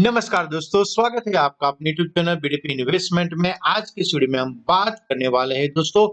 नमस्कार दोस्तों, स्वागत है आपका अपने यूट्यूब चैनल बीडीपी इन्वेस्टमेंट में। आज की इस वीडियो में हम बात करने वाले हैं दोस्तों,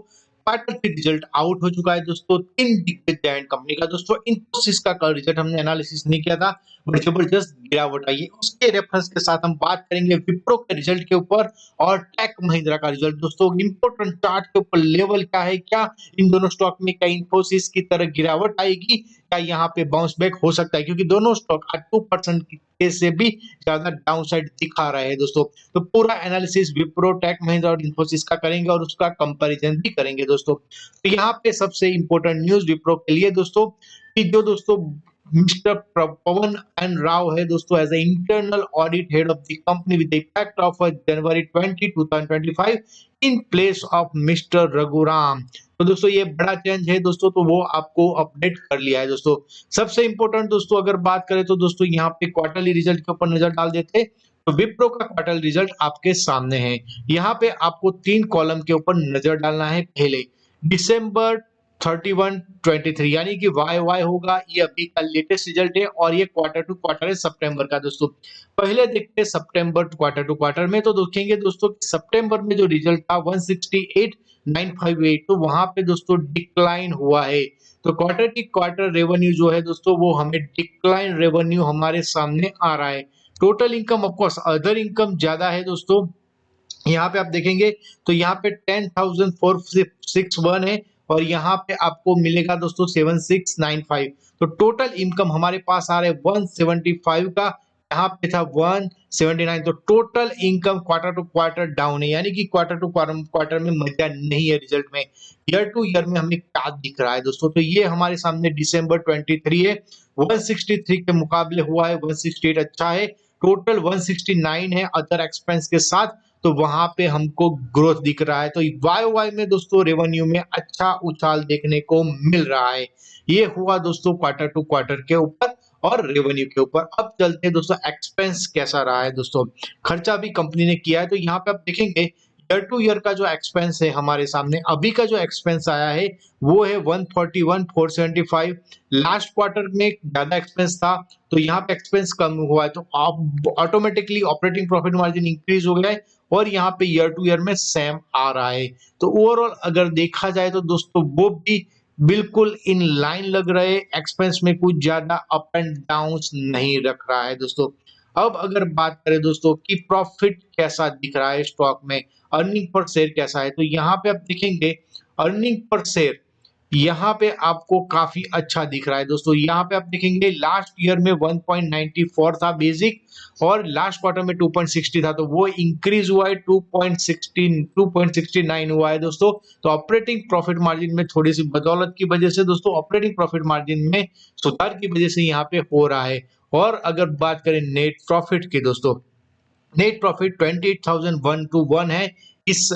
क्वार्टर थ्री रिजल्ट आउट हो चुका है दोस्तों। तीन दिग्गज जायंट कंपनी का दोस्तों इन्फोसिस का कल रिजल्ट हमने एनालिसिस नहीं किया था, बट जबरदस्त गिरावट आई है। उसके रेफरेंस के साथ हम बात करेंगे विप्रो के रिजल्ट के ऊपर और टेक महिंद्रा का रिजल्ट। दोस्तों इंपोर्टेंट चार्ट के ऊपर लेवल क्या है, क्या इन दोनों स्टॉक में क्या इन्फोसिस की तरह गिरावट आएगी, क्या यहाँ पे बाउंस बैक हो सकता है, क्योंकि दोनों स्टॉक आज 2% से भी ज्यादा डाउनसाइड दिखा रहे हैं दोस्तों। तो पूरा एनालिसिस विप्रो, टेक महिंद्रा और इन्फोसिस का करेंगे और उसका कंपैरिजन भी करेंगे दोस्तों। तो यहाँ पे सबसे इंपॉर्टेंट न्यूज विप्रो के लिए दोस्तों कि जो दोस्तों मिस्टर पवन एन राव है दोस्तों as a internal audit head of the company with effect of January 2025 in place of mister Raghuram. तो दोस्तों ये बड़ा चेंज है दोस्तों, तो वो आपको अपडेट कर लिया है दोस्तों। सबसे इंपॉर्टेंट दोस्तों अगर बात करें तो दोस्तों यहाँ पे क्वार्टरली रिजल्ट के ऊपर नजर डाल देते, तो विप्रो का क्वार्टर रिजल्ट आपके सामने है। यहाँ पे आपको तीन कॉलम के ऊपर नजर डालना है। पहले दिसंबर 31 23 यानी कि वाई होगा, ये अभी का लेटेस्ट रिजल्ट है और ये क्वार्टर टू क्वार्टर है सितंबर का दोस्तों। पहले देखते हैं सितंबर क्वार्टर टू क्वार्टर में, तो देखेंगे दोस्तों सितंबर में जो रिजल्ट था 168,958, तो वहां पे दोस्तों डिक्लाइन हुआ है। तो क्वार्टर की क्वार्टर रेवेन्यू जो है दोस्तों वो हमें डिक्लाइन रेवेन्यू हमारे सामने आ रहा है। Total income of course other income ज्यादा है दोस्तों। यहाँ पे आप देखेंगे तो यहाँ पे 10,461 है और यहाँ पे आपको मिलेगा दोस्तों 7695। तो टोटल इनकम हमारे पास आ रहा है 175 का, यहाँ पे था 179। तो total income quarter to quarter down है, यानी कि क्वार्टर टू क्वार्टर में मजा नहीं है रिजल्ट में। ईयर टू ईयर में हमें क्या दिख रहा है दोस्तों, तो ये हमारे सामने दिसंबर 23 है, 163 के मुकाबले हुआ है 168, अच्छा है। टोटल 169 है अदर एक्सपेंस के साथ, तो वहां पे हमको ग्रोथ दिख रहा है। तो वाई में दोस्तों रेवेन्यू में अच्छा उछाल देखने को मिल रहा है। ये हुआ दोस्तों क्वार्टर टू क्वार्टर के ऊपर और रेवेन्यू के ऊपर। अब चलते हैं दोस्तों एक्सपेंस कैसा रहा है दोस्तों। खर्चा भी कंपनी ने किया है, तो यहाँ पे आप देखेंगे ईयर टू ईयर का जो एक्सपेंस है हमारे सामने, अभी का जो एक्सपेंस आया है वो है 141,475। लास्ट क्वार्टर में ज्यादा एक्सपेंस था, तो यहाँ पे एक्सपेंस कम हुआ है, तो आप automatically operating profit margin increase हो गया है और यहाँ पे ईयर टू ईयर में सेम आ रहा है। तो ओवरऑल अगर देखा जाए तो दोस्तों वो भी बिल्कुल इन लाइन लग रहे, एक्सपेंस में कुछ ज्यादा अप एंड डाउन नहीं रख रहा है दोस्तों। अब अगर बात करें दोस्तों कि प्रॉफिट कैसा दिख रहा है स्टॉक में, अर्निंग पर शेयर कैसा है, तो यहाँ पे आप देखेंगे अर्निंग पर शेयर यहाँ पे आपको काफी अच्छा दिख रहा है दोस्तों। यहाँ पे आप देखेंगे लास्ट ईयर में 1.94 था बेसिक और लास्ट क्वार्टर में 2.60 था, तो वो इंक्रीज हुआ है 2.69 हुआ है दोस्तों। तो ऑपरेटिंग प्रॉफिट मार्जिन में थोड़ी सी बदौलत की वजह से दोस्तों ऑपरेटिंग प्रॉफिट मार्जिन में सुधार की वजह से यहाँ पे हो रहा है। और अगर बात करें नेट प्रॉफिट की दोस्तों, नेट प्रॉफिट 28,121 है इस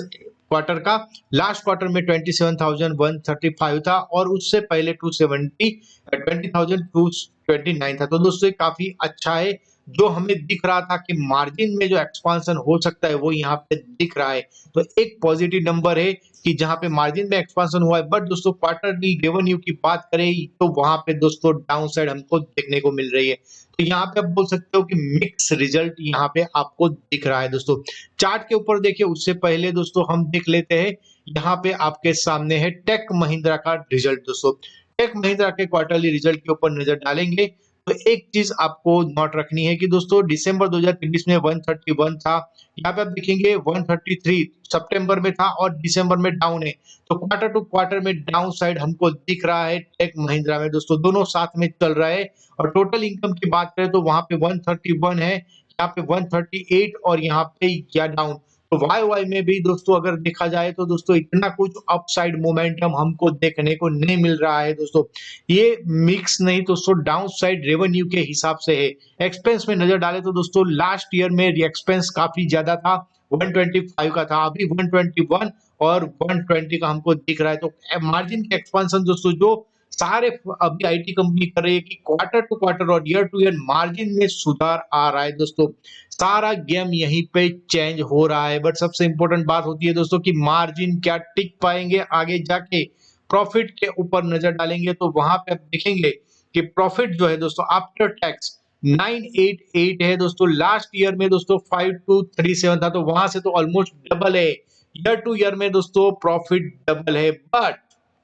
क्वार्टर का। लास्ट क्वार्टर में 27,135 था और उससे पहले 20,229 था। तो दोस्तों काफी अच्छा है। जो हमें दिख रहा था कि मार्जिन में जो एक्सपांशन हो सकता है वो यहाँ पे दिख रहा है, तो एक पॉजिटिव नंबर है कि जहां पे मार्जिन में एक्सपांशन हुआ है। बट दोस्तों क्वार्टरली रेवेन्यू की बात करें तो वहां पे दोस्तों डाउन साइड हमको देखने को मिल रही है। तो यहाँ पे आप बोल सकते हो कि मिक्स रिजल्ट यहाँ पे आपको दिख रहा है दोस्तों। चार्ट के ऊपर देखिए, उससे पहले दोस्तों हम देख लेते हैं यहाँ पे आपके सामने है टेक महिंद्रा का रिजल्ट दोस्तों। टेक महिंद्रा के क्वार्टरली रिजल्ट के ऊपर नजर डालेंगे तो एक चीज आपको नोट रखनी है कि दोस्तों दिसंबर 2023 में 131 था, यहाँ पे आप देखेंगे 133 सितंबर में था और दिसंबर में डाउन है। तो क्वार्टर टू क्वार्टर में डाउन साइड हमको दिख रहा है टेक महिंद्रा में दोस्तों, दोनों साथ में चल रहा है। और टोटल इनकम की बात करें तो वहां पे 131 है, यहाँ पे 138 और यहाँ पे या डाउन। तो वाई में भी दोस्तों अगर देखा जाए तो दोस्तों इतना कुछ अपसाइड मोमेंटम हमको देखने को नहीं मिल रहा है दोस्तों। ये मिक्स नहीं दोस्तों, डाउन साइड रेवेन्यू के हिसाब से है। एक्सपेंस में नजर डाले तो दोस्तों लास्ट ईयर में एक्सपेंस काफी ज्यादा था, 125 का था, अभी 121 और 120 का हमको दिख रहा है। तो मार्जिन के एक्सपांशन दोस्तों जो सारे अभी आईटी कंपनी कर रही है कि क्वार्टर टू क्वार्टर और ईयर टू ईयर मार्जिन में सुधार आ रहा है दोस्तों। सारा गेम यहीं पे चेंज हो रहा है। बट सबसे इंपॉर्टेंट बात होती है दोस्तों कि मार्जिन क्या टिक पाएंगे आगे जाके। प्रॉफिट के ऊपर नजर डालेंगे तो वहां पे आप देखेंगे कि प्रॉफिट जो है दोस्तों आफ्टर टैक्स 988 है दोस्तों। लास्ट ईयर में दोस्तों 5237 था, तो वहां से तो ऑलमोस्ट डबल है। ईयर टू ईयर में दोस्तों प्रॉफिट डबल है।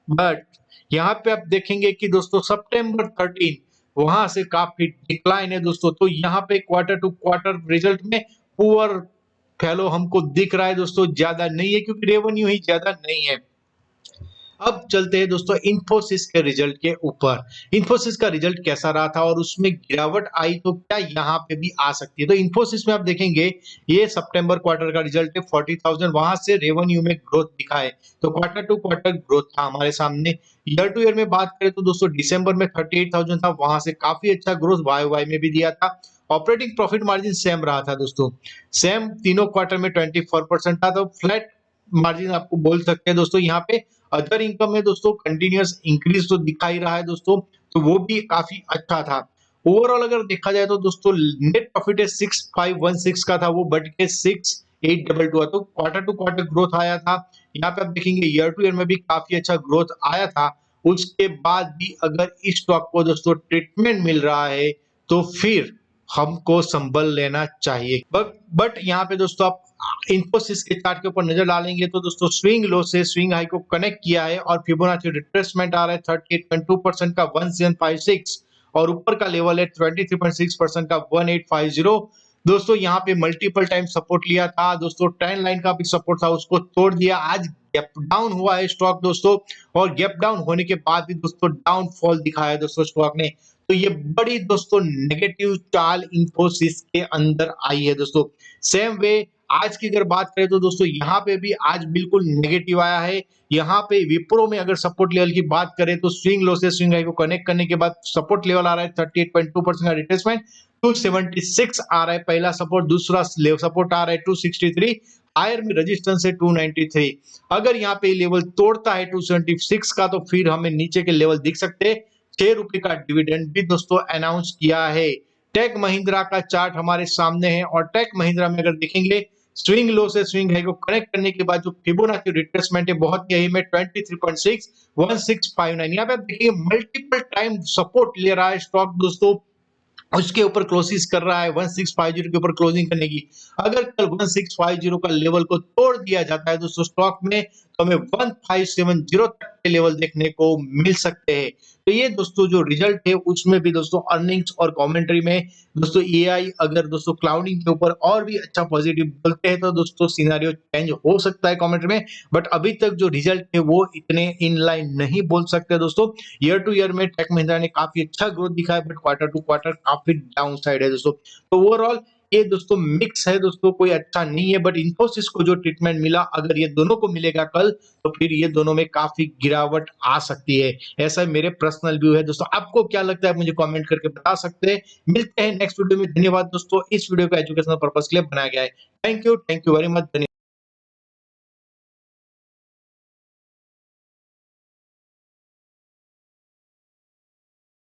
बट यहाँ पे आप देखेंगे कि दोस्तों सितंबर 13 वहां से काफी डिक्लाइन है दोस्तों। तो यहाँ पे क्वार्टर टू क्वार्टर रिजल्ट में पुअर फैलो हमको दिख रहा है दोस्तों, ज्यादा नहीं है क्योंकि रेवेन्यू ही ज्यादा नहीं है। अब चलते हैं दोस्तों इन्फोसिस के रिजल्ट के ऊपर। इन्फोसिस का रिजल्ट कैसा रहा था और उसमें गिरावट आई तो क्या यहाँ पे भी आ सकती है? तो इन्फोसिस में आप देखेंगे ये सितंबर क्वार्टर का रिजल्ट है 40,000, वहां से रेवेन्यू में ग्रोथ दिखा है, तो क्वार्टर टू क्वार्टर ग्रोथ था हमारे सामने। ईयर टू ईयर में बात करें तो दोस्तों दिसंबर में 38,000 था, वहां से काफी अच्छा ग्रोथ वाई वाई में भी दिया था। ऑपरेटिंग प्रॉफिट मार्जिन सेम रहा था दोस्तों, सेम तीनों क्वार्टर में 24% था, तो फ्लैट मार्जिन आपको बोल सकते हैं दोस्तों। यहाँ पे अदर इनकम में दोस्तों कंटिन्यूअस इंक्रीज तो दिखा ही रहा है दोस्तों, तो वो भी काफी अच्छा था। ओवरऑल अगर देखा जाए तो दोस्तों नेट प्रॉफिट है 6516 का था, वो बढ़ के 6822 हुआ, तो क्वार्टर टू क्वार्टर ग्रोथ आया था। यहाँ पे आप देखेंगे ईयर टू ईयर में भी काफी अच्छा ग्रोथ आया था। उसके बाद भी अगर इस स्टॉक को दोस्तों ट्रीटमेंट मिल रहा है तो फिर हमको संभल लेना चाहिए। बट यहाँ पे दोस्तों आप इन्फोसिस के चार्ट के ऊपर नजर डालेंगे तो दोस्तों स्विंग लो से स्विंग हाई को कनेक्ट किया है और फिबोनाची रिट्रेसमेंट आ रहा है 38.2% का 1756, और ऊपर का लेवल है 23.6% का 1850। दोस्तों यहाँ पे मल्टीपल टाइम सपोर्ट लिया था दोस्तों, ट्रेंड लाइन का भी सपोर्ट था, उसको तोड़ दिया। आज गैप डाउन हुआ है स्टॉक दोस्तों, और गैप डाउन होने के बाद भी दोस्तों डाउनफॉल दिखाया दोस्तों स्टॉक ने। तो ये बड़ी दोस्तों नेगेटिव चाल इन्फोसिस के अंदर आई है दोस्तों। सेम वे आज की अगर बात करें तो दोस्तों यहाँ पे भी आज बिल्कुल नेगेटिव आया है। यहाँ पे विप्रो में अगर सपोर्ट लेवल की बात करें तो स्विंग लो से स्विंग हाई को कनेक्ट करने के बाद सपोर्ट लेवल आ रहा है 38.2% का रिट्रेसमेंट, 276 आ रहा है पहला सपोर्ट, दूसरा सपोर्ट आ रहा है 263, हायर में रेजिस्टेंस है 293। अगर यहाँ पे लेवल तोड़ता है 276 का तो फिर हमें नीचे के लेवल दिख सकते हैं। 6 रुपए का डिविडेंड भी दोस्तों अनाउंस किया है। टेक महिंद्रा का चार्ट हमारे सामने है, और टेक महिंद्रा में अगर देखेंगे स्विंग लो से स्विंग हाई को कनेक्ट करने के बाद जो फिबोनाची रिट्रेसमेंट है बहुत यही में 23.6 1659। यहाँ पे आप देखिए मल्टीपल टाइम सपोर्ट ले रहा है स्टॉक दोस्तों, उसके ऊपर क्लोजिंग कर रहा है 1650 के ऊपर क्लोजिंग करने की। अगर कल 1650 का लेवल को तोड़ दिया जाता है दोस्तों स्टॉक में तो हमें 1570 तक के लेवल देखने को मिल सकते हैं। तो ये दोस्तों जो रिजल्ट है उसमें भी दोस्तों अर्निंग्स और कमेंट्री में दोस्तों एआई अगर दोस्तों क्लाउडिंग के ऊपर और भी अच्छा पॉजिटिव बोलते हैं तो दोस्तों सिनेरियो चेंज हो सकता है कमेंट्री में। बट अभी तक जो रिजल्ट है वो इतने इन लाइन नहीं बोल सकते दोस्तों। ईयर टू ईयर में टेक महिंद्रा ने काफी अच्छा ग्रोथ दिखाया, बट क्वार्टर टू क्वार्टर काफी डाउन साइड है दोस्तों। तो ओवरऑल ये दोस्तों मिक्स है दोस्तों, कोई अच्छा नहीं है। बट इन्फोसिस को जो ट्रीटमेंट मिला अगर ये दोनों को मिलेगा कल तो फिर ये दोनों में काफी गिरावट आ सकती है। ऐसा मेरे पर्सनल व्यू है दोस्तों, आपको क्या लगता है मुझे कमेंट करके बता सकते हैं। मिलते हैं नेक्स्ट वीडियो में। धन्यवाद दोस्तों, इस वीडियो को एजुकेशनल पर्पस के लिए बनाया गया है। Thank you very much.